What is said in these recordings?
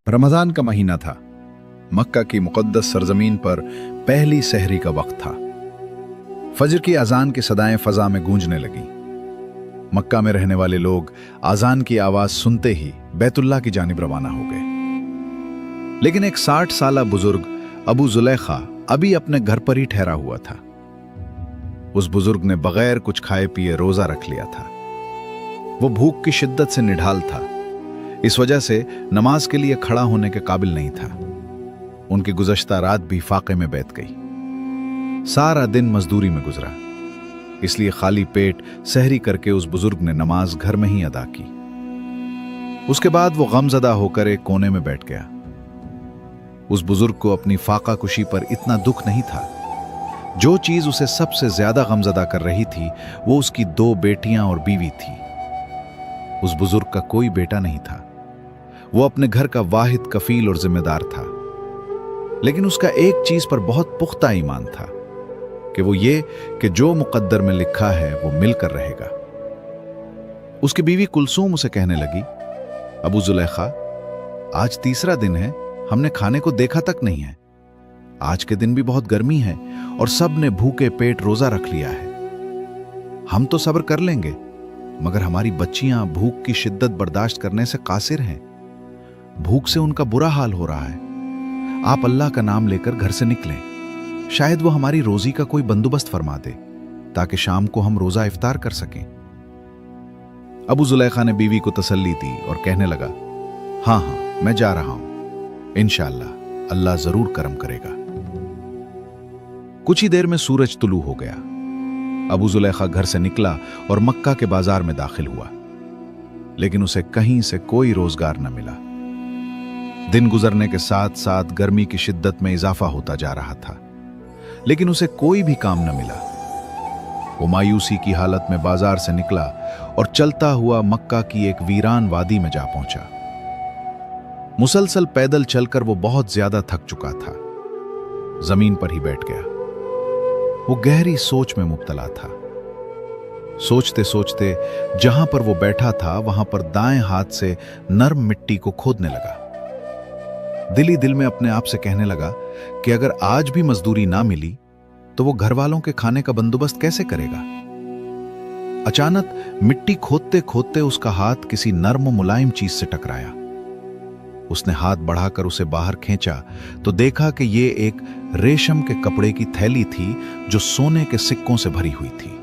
रमजान का महीना था। मक्का की मुक़द्दस सरजमीन पर पहली सहरी का वक्त था। फजर की अजान की सदाएं फजा में गूंजने लगी। मक्का में रहने वाले लोग अजान की आवाज सुनते ही बैतुल्लाह की जानिब रवाना हो गए। लेकिन एक 60 साला बुजुर्ग अबू जुलैखा अभी अपने घर पर ही ठहरा हुआ था। उस बुजुर्ग ने बगैर कुछ खाए पिए रोजा रख लिया था। वो भूख की शिद्दत से निढाल था, इस वजह से नमाज के लिए खड़ा होने के काबिल नहीं था। उनकी गुज़श्ता रात भी फाके में बैठ गई। सारा दिन मजदूरी में गुजरा, इसलिए खाली पेट सहरी करके उस बुजुर्ग ने नमाज घर में ही अदा की। उसके बाद वो गमज़दा होकर एक कोने में बैठ गया। उस बुजुर्ग को अपनी फाका कुशी पर इतना दुख नहीं था। जो चीज उसे सबसे ज्यादा गमज़दा कर रही थी वो उसकी 2 बेटियां और बीवी थी। उस बुजुर्ग का कोई बेटा नहीं था। वो अपने घर का वाहिद कफील और जिम्मेदार था। लेकिन उसका एक चीज पर बहुत पुख्ता ईमान था कि वो ये कि जो मुकद्दर में लिखा है वो मिलकर रहेगा। उसकी बीवी कुलसूम उसे कहने लगी, अबू जुलैखा, आज तीसरा दिन है, हमने खाने को देखा तक नहीं है। आज के दिन भी बहुत गर्मी है और सब ने भूखे पेट रोजा रख लिया है। हम तो सब्र कर लेंगे, मगर हमारी बच्चियां भूख की शिद्दत बर्दाश्त करने से कासिर हैं। भूख से उनका बुरा हाल हो रहा है। आप अल्लाह का नाम लेकर घर से निकलें, शायद वो हमारी रोजी का कोई बंदोबस्त फरमा दे ताकि शाम को हम रोजा इफ्तार कर सकें। अबू जुलैखा ने बीवी को तसल्ली दी और कहने लगा, हाँ हाँ, मैं जा रहा हूं, इंशाअल्लाह अल्लाह जरूर करम करेगा। कुछ ही देर में सूरज तुलू हो गया। अबू जुलैखा घर से निकला और मक्का के बाजार में दाखिल हुआ, लेकिन उसे कहीं से कोई रोजगार न मिला। दिन गुजरने के साथ साथ गर्मी की शिद्दत में इजाफा होता जा रहा था, लेकिन उसे कोई भी काम न मिला। वो मायूसी की हालत में बाजार से निकला और चलता हुआ मक्का की एक वीरान वादी में जा पहुंचा। मुसलसल पैदल चलकर वो बहुत ज्यादा थक चुका था। जमीन पर ही बैठ गया। वो गहरी सोच में मुब्तला था। सोचते सोचते जहां पर वो बैठा था वहां पर दाएं हाथ से नर्म मिट्टी को खोदने लगा। दिल ही दिल में अपने आप से कहने लगा कि अगर आज भी मजदूरी ना मिली तो वो घर वालों के खाने का बंदोबस्त कैसे करेगा। अचानक मिट्टी खोदते खोदते उसका हाथ किसी नर्म मुलायम चीज से टकराया। उसने हाथ बढ़ाकर उसे बाहर खींचा तो देखा कि ये एक रेशम के कपड़े की थैली थी जो सोने के सिक्कों से भरी हुई थी।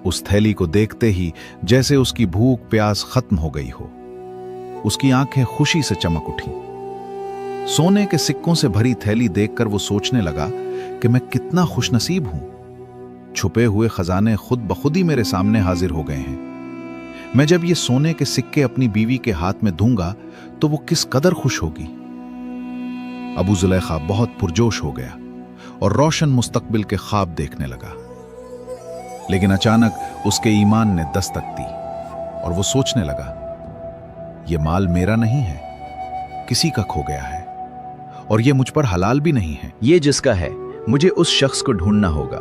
उस थैली को देखते ही जैसे उसकी भूख प्यास खत्म हो गई हो। उसकी आंखें खुशी से चमक उठी। सोने के सिक्कों से भरी थैली देखकर वो सोचने लगा कि मैं कितना खुशनसीब हूं। छुपे हुए खजाने खुद ब खुद ही मेरे सामने हाजिर हो गए हैं। मैं जब ये सोने के सिक्के अपनी बीवी के हाथ में दूंगा तो वो किस कदर खुश होगी। अबू जुलैखा बहुत पुरजोश हो गया और रोशन मुस्तकबिल के ख्वाब देखने लगा। लेकिन अचानक उसके ईमान ने दस्तक दी और वो सोचने लगा, ये माल मेरा नहीं है, किसी का खो गया है और ये मुझ पर हलाल भी नहीं है। ये जिसका है, मुझे उस शख्स को ढूंढना होगा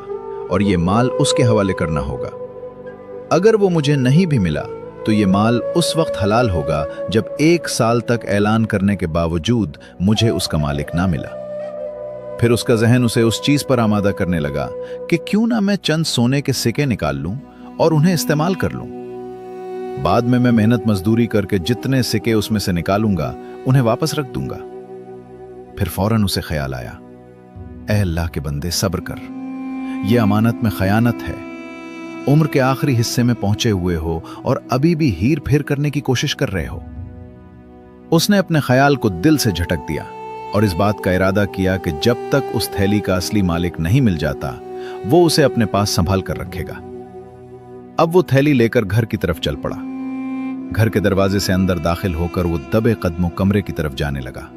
और ये माल उसके हवाले करना होगा। अगर वो मुझे नहीं भी मिला तो ये माल उस वक्त हलाल होगा जब 1 साल तक ऐलान करने के बावजूद मुझे उसका मालिक ना मिला। फिर उसका जहन उसे उस चीज पर आमादा करने लगा कि क्यों ना मैं चंद सोने के सिक्के निकाल लूं और उन्हें इस्तेमाल कर लूं। बाद में मैं मेहनत मजदूरी करके जितने सिक्के उसमें से निकालूंगा उन्हें वापस रख दूंगा। फिर फौरन उसे ख्याल आया, ऐ अल्लाह के बंदे, सब्र कर, यह अमानत में खयानत है। उम्र के आखिरी हिस्से में पहुंचे हुए हो और अभी भी हीर फेर करने की कोशिश कर रहे हो। उसने अपने ख्याल को दिल से झटक दिया और इस बात का इरादा किया कि जब तक उस थैली का असली मालिक नहीं मिल जाता वो उसे अपने पास संभाल कर रखेगा। अब वो थैली लेकर घर की तरफ चल पड़ा। घर के दरवाजे से अंदर दाखिल होकर वो दबे कदमों कमरे की तरफ जाने लगा।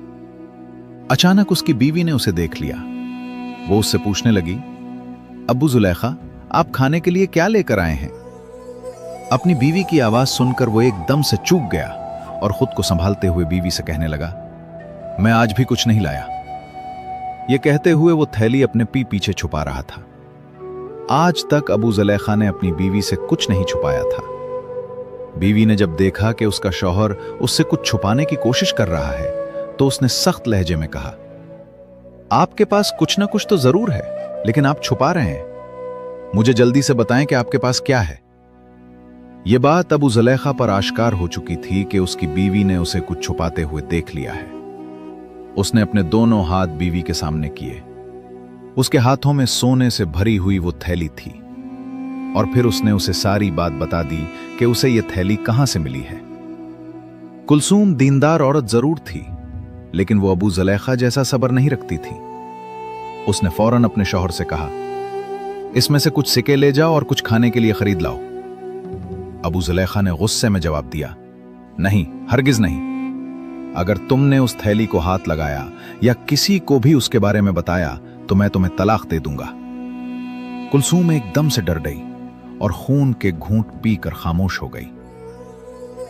अचानक उसकी बीवी ने उसे देख लिया। वो उससे पूछने लगी, अबू जुलैखा, आप खाने के लिए क्या लेकर आए हैं? अपनी बीवी की आवाज सुनकर वो एकदम से चूक गया और खुद को संभालते हुए बीवी से कहने लगा, मैं आज भी कुछ नहीं लाया। ये कहते हुए वो थैली अपने पीछे छुपा रहा था। आज तक अबू जुलैखा ने अपनी बीवी से कुछ नहीं छुपाया था। बीवी ने जब देखा कि उसका शौहर उससे कुछ छुपाने की कोशिश कर रहा है तो उसने सख्त लहजे में कहा, आपके पास कुछ ना कुछ तो जरूर है, लेकिन आप छुपा रहे हैं। मुझे जल्दी से बताएं कि आपके पास क्या है। यह बात अबू जुलेखा पर आश्कार हो चुकी थी कि उसकी बीवी ने उसे कुछ छुपाते हुए देख लिया है। उसने अपने दोनों हाथ बीवी के सामने किए। उसके हाथों में सोने से भरी हुई वो थैली थी और फिर उसने उसे सारी बात बता दी कि उसे यह थैली कहां से मिली है। कुलसूम दीनदार औरत जरूर थी, लेकिन वो अबू जुलेखा जैसा सब्र नहीं रखती थी। उसने फौरन अपने शौहर से कहा, इसमें से कुछ सिक्के ले जाओ और कुछ खाने के लिए खरीद लाओ। अबू जुलेखा ने गुस्से में जवाब दिया, नहीं, हरगिज नहीं। अगर तुमने उस थैली को हाथ लगाया या किसी को भी उसके बारे में बताया तो मैं तुम्हें तलाक दे दूंगा। कुलसूम एकदम से डर गई और खून के घूंट पीकर खामोश हो गई।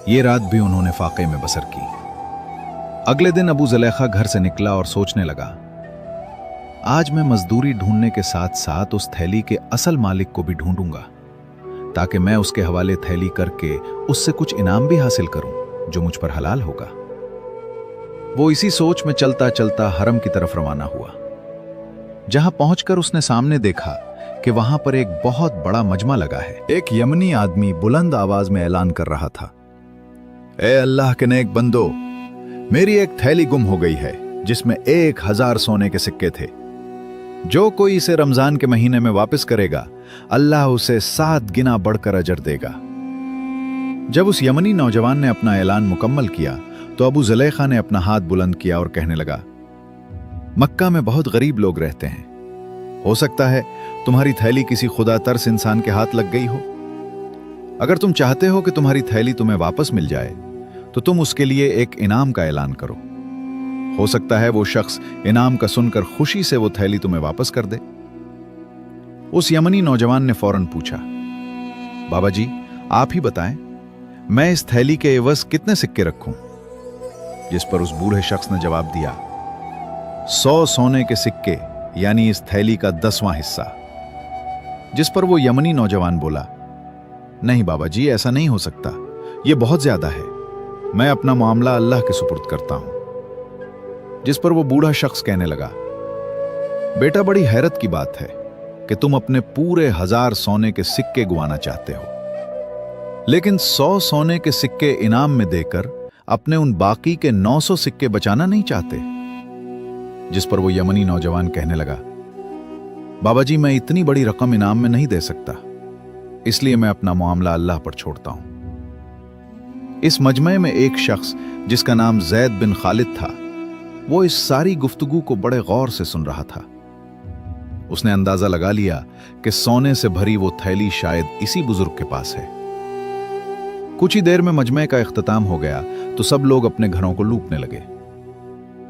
ये रात भी उन्होंने फाके में बसर की। अगले दिन अबू जुलेखा घर से निकला और सोचने लगा, आज मैं मजदूरी ढूंढने के साथ साथ उस थैली के असल मालिक को भी ढूंढूंगा, ताकि मैं उसके हवाले थैली करके उससे कुछ इनाम भी हासिल करूं जो मुझ पर हलाल होगा। वो इसी सोच में चलता चलता हरम की तरफ रवाना हुआ। जहां पहुंचकर उसने सामने देखा कि वहां पर एक बहुत बड़ा मजमा लगा है। एक यमनी आदमी बुलंद आवाज में ऐलान कर रहा था, ए अल्लाह के नेक बंदो, मेरी एक थैली गुम हो गई है जिसमें 1000 सोने के सिक्के थे। जो कोई इसे रमजान के महीने में वापस करेगा, अल्लाह उसे 7 गुना बढ़कर अजर देगा। जब उस यमनी नौजवान ने अपना ऐलान मुकम्मल किया तो अबू जुलेखा ने अपना हाथ बुलंद किया और कहने लगा, मक्का में बहुत गरीब लोग रहते हैं, हो सकता है तुम्हारी थैली किसी खुदा तरस इंसान के हाथ लग गई हो। अगर तुम चाहते हो कि तुम्हारी थैली तुम्हें वापस मिल जाए तो तुम उसके लिए एक इनाम का ऐलान करो। हो सकता है वो शख्स इनाम का सुनकर खुशी से वो थैली तुम्हें वापस कर दे। उस यमनी नौजवान ने फौरन पूछा, बाबा जी आप ही बताएं, मैं इस थैली के एवज कितने सिक्के रखूं? जिस पर उस बूढ़े शख्स ने जवाब दिया, 100 सोने के सिक्के, यानी इस थैली का 10वां हिस्सा। जिस पर वो यमनी नौजवान बोला, नहीं बाबा जी, ऐसा नहीं हो सकता, यह बहुत ज्यादा है, मैं अपना मामला अल्लाह के सुपुर्द करता हूं। जिस पर वो बूढ़ा शख्स कहने लगा, बेटा बड़ी हैरत की बात है कि तुम अपने पूरे 1000 सोने के सिक्के गुवाना चाहते हो, लेकिन 100 सोने के सिक्के इनाम में देकर अपने उन बाकी के 900 सिक्के बचाना नहीं चाहते। जिस पर वो यमनी नौजवान कहने लगा, बाबा जी मैं इतनी बड़ी रकम इनाम में नहीं दे सकता, इसलिए मैं अपना मामला अल्लाह पर छोड़ता हूं। इस मजमे में एक शख्स जिसका नाम जैद बिन खालिद था, वो इस सारी गुफ्तगू को बड़े गौर से सुन रहा था। उसने अंदाजा लगा लिया कि सोने से भरी वो थैली शायद इसी बुजुर्ग के पास है। कुछ ही देर में मजमे का इख्तिताम हो गया तो सब लोग अपने घरों को लूटने लगे।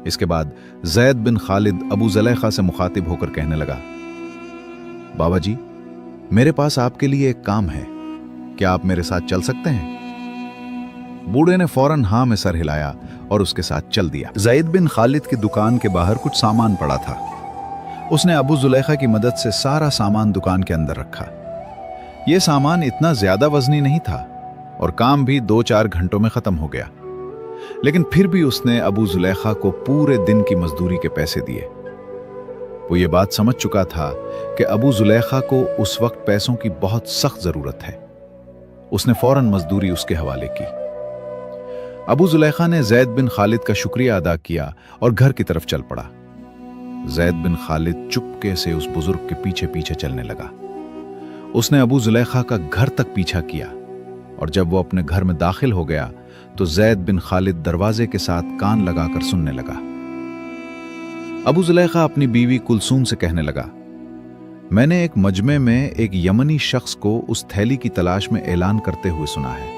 इसके बाद जैद बिन खालिद अबू जुलेखा से मुखातिब होकर कहने लगा, बाबा जी मेरे पास आपके लिए एक काम है, क्या आप मेरे साथ चल सकते हैं? बूढ़े ने फौरन हां में सर हिलाया और उसके साथ चल दिया। जैद बिन खालिद की दुकान के बाहर कुछ सामान पड़ा था। उसने अबू जुलेखा की मदद से सारा सामान दुकान के अंदर रखा। यह सामान इतना ज्यादा वजनी नहीं था और काम भी 2-4 घंटों में खत्म हो गया, लेकिन फिर भी उसने अबू जुलेखा को पूरे दिन की मजदूरी के पैसे दिए। वो ये बात समझ चुका था कि अबू जुलेखा को उस वक्त पैसों की बहुत सख्त जरूरत है। उसने फौरन मजदूरी उसके हवाले की। अबू जुलेखा ने जैद बिन खालिद का शुक्रिया अदा किया और घर की तरफ चल पड़ा। जैद बिन खालिद चुपके से उस बुजुर्ग के पीछे पीछे चलने लगा। उसने अबू जुलेखा का घर तक पीछा किया और जब वो अपने घर में दाखिल हो गया तो जैद बिन खालिद दरवाजे के साथ कान लगाकर सुनने लगा। अबू जुलेखा अपनी बीवी कुलसूम से कहने लगा, मैंने एक मजमे में एक यमनी शख्स को उस थैली की तलाश में ऐलान करते हुए सुना है।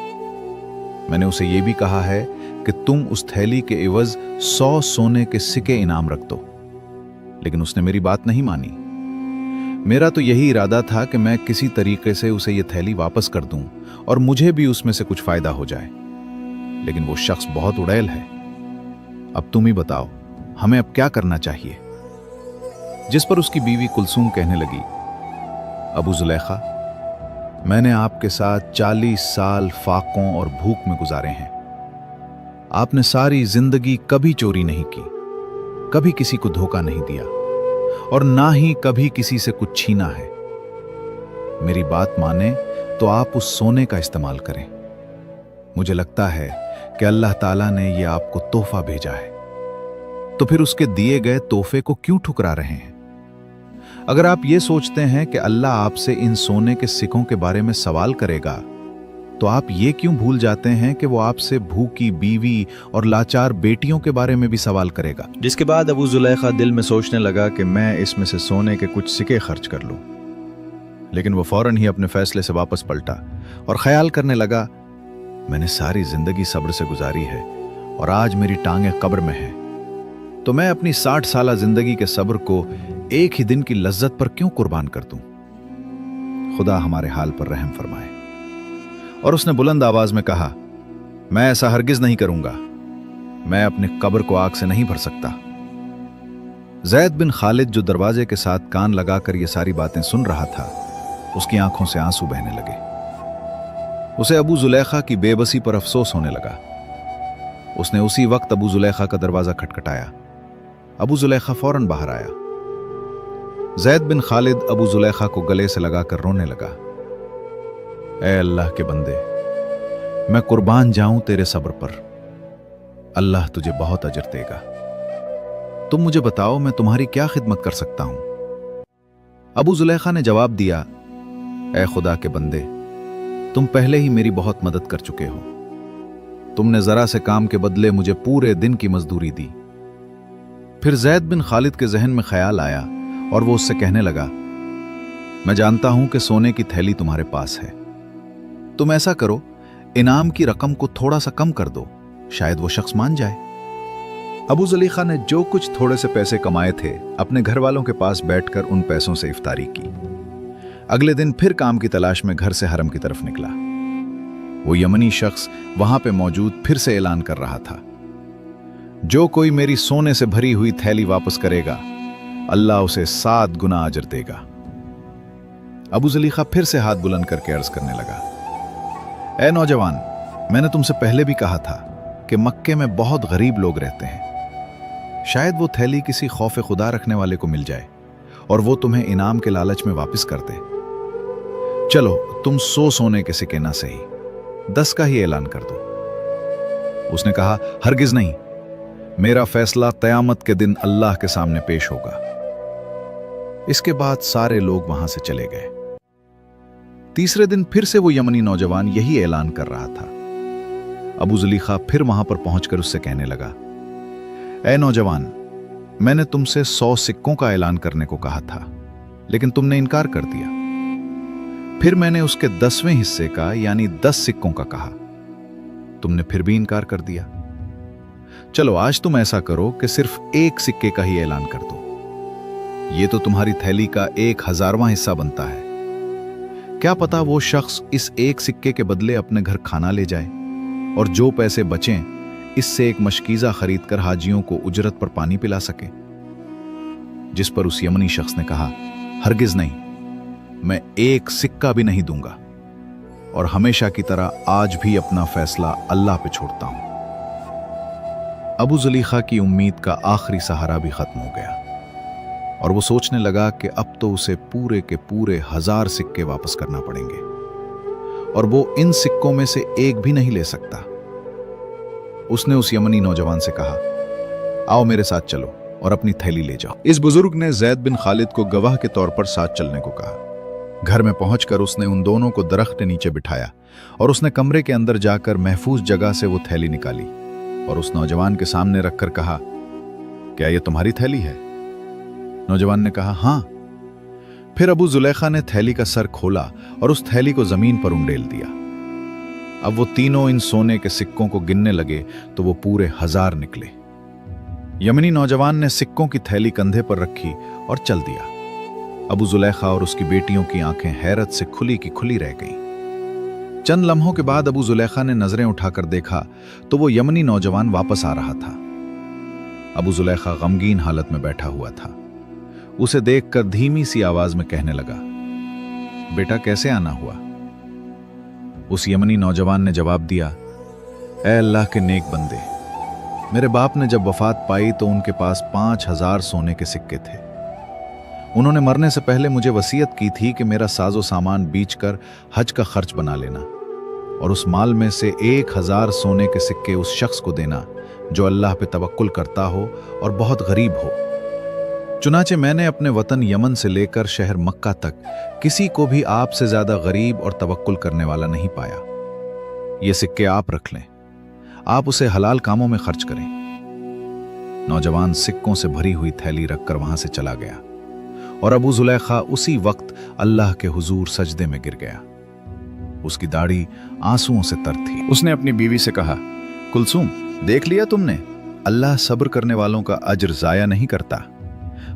मैंने उसे यह भी कहा है कि तुम उस थैली के एवज 100 सोने के सिक्के इनाम रख दो, लेकिन उसने मेरी बात नहीं मानी। मेरा तो यही इरादा था कि मैं किसी तरीके से उसे यह थैली वापस कर दूं और मुझे भी उसमें से कुछ फायदा हो जाए, लेकिन वो शख्स बहुत उड़ैल है। अब तुम ही बताओ, हमें अब क्या करना चाहिए? जिस पर उसकी बीवी कुलसूम कहने लगी, अबू जुलेखा मैंने आपके साथ 40 साल फाकों और भूख में गुजारे हैं। आपने सारी जिंदगी कभी चोरी नहीं की, कभी किसी को धोखा नहीं दिया और ना ही कभी किसी से कुछ छीना है। मेरी बात माने तो आप उस सोने का इस्तेमाल करें। मुझे लगता है कि अल्लाह ताला ने यह आपको तोहफा भेजा है, तो फिर उसके दिए गए तोहफे को क्यों ठुकरा रहे हैं? अगर आप ये सोचते हैं कि अल्लाह आपसे इन सोने के सिक्कों के बारे में सवाल करेगा, तो आप ये क्यों भूल जाते हैं कि वो आपसे भूखी बीवी और लाचार बेटियों के बारे में भी सवाल करेगा? जिसके बाद अबू जुलैखा दिल में सोचने लगा कि मैं इसमें से सोने के कुछ सिक्के खर्च कर लूं। लेकिन वो फौरन ही अपने फैसले से वापस पलटा और ख्याल करने लगा, मैंने सारी जिंदगी सब्र से गुजारी है और आज मेरी टांगें कब्र में हैं, तो मैं अपनी 60 साला जिंदगी के सब्र को एक ही दिन की लज्जत पर क्यों कुर्बान कर दूं? खुदा हमारे हाल पर रहम फरमाए। और उसने बुलंद आवाज में कहा, मैं ऐसा हरगिज नहीं करूंगा, मैं अपने कब्र को आग से नहीं भर सकता। जैद बिन खालिद, जो दरवाजे के साथ कान लगाकर ये सारी बातें सुन रहा था, उसकी आंखों से आंसू बहने लगे। उसे अबू जुलैखा की बेबसी पर अफसोस होने लगा। उसने उसी वक्त अबू जुलैखा का दरवाजा खटखटाया। अबू जुलैखा फौरन बाहर आया। जैद बिन खालिद अबू जुलैखा को गले से लगाकर रोने लगा। ऐ अल्लाह के बंदे, मैं कुर्बान जाऊं तेरे सब्र पर, अल्लाह तुझे बहुत अजर देगा। तुम मुझे बताओ, मैं तुम्हारी क्या खिदमत कर सकता हूं? अबू जुलैखा ने जवाब दिया, ऐ खुदा के बंदे, तुम पहले ही मेरी बहुत मदद कर चुके हो। तुमने जरा से काम के बदले मुझे पूरे दिन की मजदूरी दी। फिर जैद बिन खालिद के जहन में ख्याल आया और वो उससे कहने लगा, मैं जानता हूं कि सोने की थैली तुम्हारे पास है। तुम ऐसा करो, इनाम की रकम को थोड़ा सा कम कर दो, शायद वो शख्स मान जाए। अबू जुलैखा ने जो कुछ थोड़े से पैसे कमाए थे, अपने घर वालों के पास बैठकर उन पैसों से इफ्तारी की। अगले दिन फिर काम की तलाश में घर से हरम की तरफ निकला। वो यमनी शख्स वहां पे मौजूद फिर से ऐलान कर रहा था, जो कोई मेरी सोने से भरी हुई थैली वापस करेगा, अल्लाह उसे 7 गुना अजर देगा। अबू जुलैखा फिर से हाथ बुलंद करके अर्ज करने लगा, ऐ नौजवान, मैंने तुमसे पहले भी कहा था कि मक्के में बहुत गरीब लोग रहते हैं। शायद वो थैली किसी खौफ खुदा रखने वाले को मिल जाए और वो तुम्हें इनाम के लालच में वापस कर दे। चलो, तुम 100 सोने के सिक्के ना सही, 10 का ही ऐलान कर दो। उसने कहा, हरगिज नहीं, मेरा फैसला क़यामत के दिन अल्लाह के सामने पेश होगा। इसके बाद सारे लोग वहां से चले गए। तीसरे दिन फिर से वो यमनी नौजवान यही ऐलान कर रहा था। अबू जुलैखा फिर वहां पर पहुंचकर उससे कहने लगा, ऐ नौजवान, मैंने तुमसे 100 सिक्कों का ऐलान करने को कहा था, लेकिन तुमने इनकार कर दिया। फिर मैंने उसके 10वें हिस्से का यानी 10 सिक्कों का कहा, तुमने फिर भी इनकार कर दिया। चलो, आज तुम ऐसा करो कि सिर्फ 1 सिक्के का ही ऐलान कर दो। ये तो तुम्हारी थैली का 1000वां हिस्सा बनता है। क्या पता वो शख्स इस 1 सिक्के के बदले अपने घर खाना ले जाए और जो पैसे बचें, इससे एक मशकीज़ा खरीद कर हाजियों को उजरत पर पानी पिला सके। जिस पर उस यमनी शख्स ने कहा, हरगिज नहीं, मैं 1 सिक्का भी नहीं दूंगा और हमेशा की तरह आज भी अपना फैसला अल्लाह पे छोड़ता हूं। अबू जुलैखा की उम्मीद का आखिरी सहारा भी खत्म हो गया और वो सोचने लगा कि अब तो उसे पूरे के पूरे 1000 सिक्के वापस करना पड़ेंगे और वो इन सिक्कों में से एक भी नहीं ले सकता। उसने उस यमनी नौजवान से कहा, आओ मेरे साथ चलो और अपनी थैली ले जाओ। इस बुजुर्ग ने जैद बिन खालिद को गवाह के तौर पर साथ चलने को कहा। घर में पहुंचकर उसने उन दोनों को दरख्त के नीचे बिठाया और उसने कमरे के अंदर जाकर महफूज जगह से वो थैली निकाली और उस नौजवान के सामने रखकर कहा, क्या ये तुम्हारी थैली है? नौजवान ने कहा, हाँ। फिर अबू जुलैखा ने थैली का सर खोला और उस थैली को जमीन पर उंडेल दिया। अब वो तीनों इन सोने के सिक्कों को गिनने लगे तो वो पूरे 1000 निकले। यमनी नौजवान ने सिक्कों की थैली कंधे पर रखी और चल दिया। अबू जुलैखा और उसकी बेटियों की आंखें हैरत से खुली की खुली रह गईं। चंद लम्हों के बाद अबू जुलैखा ने नजरें उठाकर देखा तो वो यमनी नौजवान वापस आ रहा था। अबू जुलैखा गमगीन हालत में बैठा हुआ था। उसे देखकर धीमी सी आवाज में कहने लगा, बेटा कैसे आना हुआ? उस यमनी नौजवान ने जवाब दिया, ऐ अल्लाह के नेक बंदे, मेरे बाप ने जब वफात पाई तो उनके पास 5000 सोने के सिक्के थे। उन्होंने मरने से पहले मुझे वसीयत की थी कि मेरा साजो सामान बेचकर हज का खर्च बना लेना और उस माल में से 1000 सोने के सिक्के उस शख्स को देना जो अल्लाह पे तवक्कुल करता हो और बहुत गरीब हो। चुनाचे मैंने अपने वतन यमन से लेकर शहर मक्का तक किसी को भी आपसे ज्यादा गरीब और तवक्कुल करने वाला नहीं पाया। ये सिक्के आप रख लें, आप उसे हलाल कामों में खर्च करें। नौजवान सिक्कों से भरी हुई थैली रखकर वहां से चला गया और अबू जुलैखा उसी वक्त अल्लाह के हुजूर सजदे में गिर गया। उसकी दाढ़ी आंसुओं से तर थी। उसने अपनी बीवी से कहा, कुलसूम, देख लिया तुमने, अल्लाह सब्र करने वालों का अज्र जाया नहीं करता।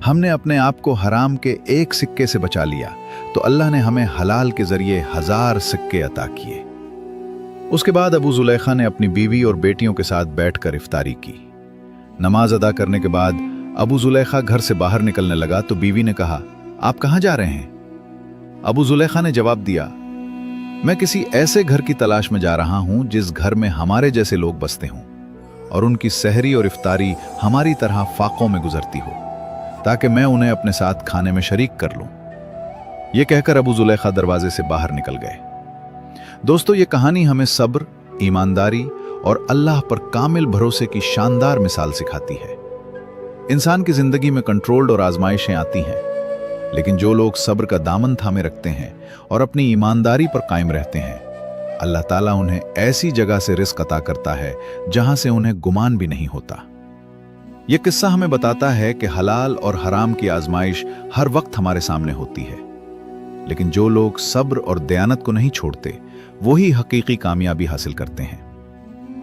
हमने अपने आप को हराम के एक सिक्के से बचा लिया तो अल्लाह ने हमें हलाल के जरिए 1000 सिक्के अता किए। उसके बाद अबू जुलैखा ने अपनी बीवी और बेटियों के साथ बैठकर इफ्तारी की। नमाज अदा करने के बाद अबू जुलैखा घर से बाहर निकलने लगा तो बीवी ने कहा, आप कहां जा रहे हैं? अबू जुलैखा ने जवाब दिया, मैं किसी ऐसे घर की तलाश में जा रहा हूं जिस घर में हमारे जैसे लोग बसते हों और उनकी सहरी और इफ्तारी हमारी तरह फाकों में गुजरती हो, ताकि मैं उन्हें अपने साथ खाने में शरीक कर लूं। यह कहकर अबू जुलैखा दरवाजे से बाहर निकल गए। दोस्तों, ये कहानी हमें सब्र, ईमानदारी और अल्लाह पर कामिल भरोसे की शानदार मिसाल सिखाती है। इंसान की जिंदगी में कंट्रोल्ड और आजमाइशें आती हैं, लेकिन जो लोग सब्र का दामन थामे रखते हैं और अपनी ईमानदारी पर कायम रहते हैं, अल्लाह ताला उन्हें ऐसी जगह से रिस्क अता करता है जहां से उन्हें गुमान भी नहीं होता। यह किस्सा हमें बताता है कि हलाल और हराम की आजमाइश हर वक्त हमारे सामने होती है, लेकिन जो लोग सब्र और दयानत को नहीं छोड़ते वही हकीकी कामयाबी हासिल करते हैं।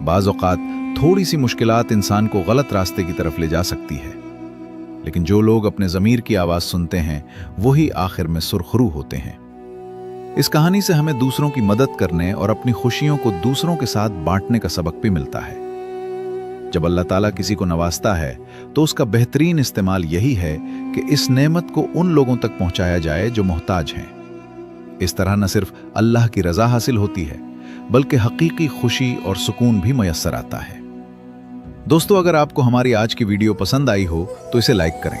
बाज़ औक़ात थोड़ी सी मुश्किलात इंसान को गलत रास्ते की तरफ ले जा सकती है, लेकिन जो लोग अपने ज़मीर की आवाज़ सुनते हैं वही आखिर में सुरखरू होते हैं। इस कहानी से हमें दूसरों की मदद करने और अपनी खुशियों को दूसरों के साथ बांटने का सबक भी मिलता है। जब अल्लाह ताला किसी को नवाजता है तो उसका बेहतरीन इस्तेमाल यही है कि इस नेमत को उन लोगों तक पहुंचाया जाए जो मोहताज हैं। इस तरह न सिर्फ अल्लाह की रजा हासिल होती है, बल्कि हकीकी खुशी और सुकून भी मयस्सर आता है। दोस्तों, अगर आपको हमारी आज की वीडियो पसंद आई हो तो इसे लाइक करें